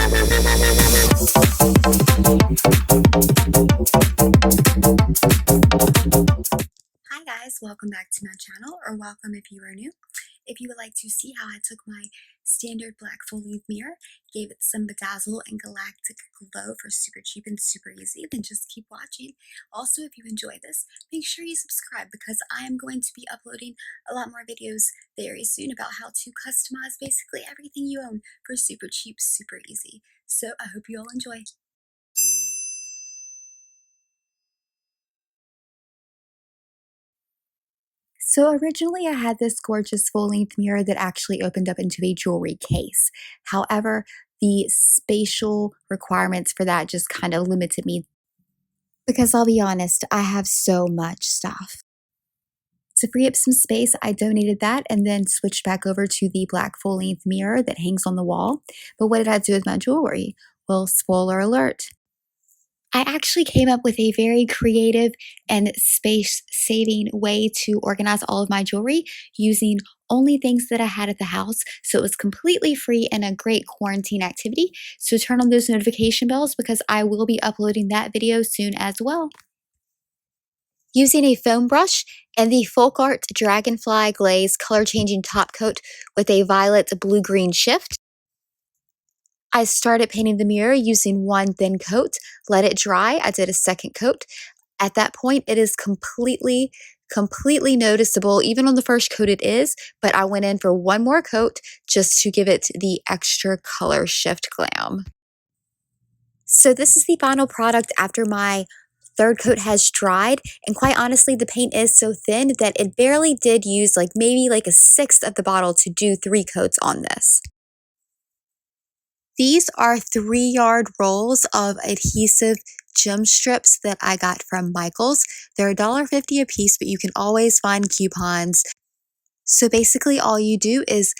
Hi guys, welcome back to my channel, or welcome if you are new. If you would like to see how I took my standard black full-length mirror, gave it some bedazzle and galactic glow for super cheap and super easy, then just keep watching. Also, if you enjoy this, make sure you subscribe because I am going to be uploading a lot more videos very soon about how to customize basically everything you own for super cheap, super easy. So I hope you all enjoy. So originally I had this gorgeous full-length mirror that actually opened up into a jewelry case. However, the spatial requirements for that just kind of limited me because I'll be honest, I have so much stuff. To free up some space, I donated that and then switched back over to the black full-length mirror that hangs on the wall. But what did I do with my jewelry? Well, spoiler alert. I actually came up with a very creative and space-saving way to organize all of my jewelry using only things that I had at the house. So it was completely free and a great quarantine activity. So turn on those notification bells because I will be uploading that video soon as well. Using a foam brush and the Folk Art Dragonfly Glaze color changing top coat with a violet blue-green shift, I started painting the mirror using one thin coat, let it dry. I did a second coat. At that point, it is completely noticeable. Even on the first coat it is, but I went in for one more coat just to give it the extra color shift glam. So this is the final product after my third coat has dried, and quite honestly, the paint is so thin that it barely did use maybe a sixth of the bottle to do 3 coats on this. These are 3-yard rolls of adhesive gem strips that I got from Michael's. They're $1.50 a piece, but you can always find coupons. So basically all you do is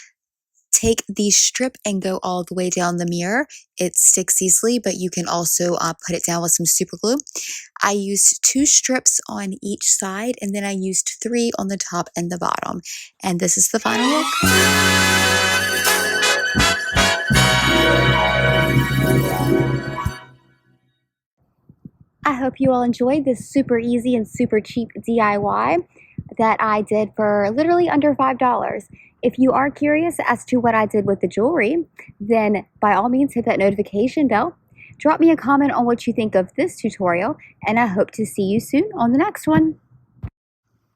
take the strip and go all the way down the mirror. It sticks easily, but you can also put it down with some super glue. I used 2 strips on each side, and then I used 3 on the top and the bottom. And this is the final look. I hope you all enjoyed this super easy and super cheap DIY that I did for literally under $5. If you are curious as to what I did with the jewelry, then by all means hit that notification bell. Drop me a comment on what you think of this tutorial, and I hope to see you soon on the next one.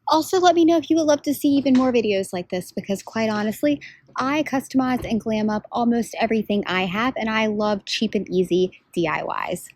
Also, let me know if you would love to see even more videos like this because quite honestly, I customize and glam up almost everything I have, and I love cheap and easy DIYs.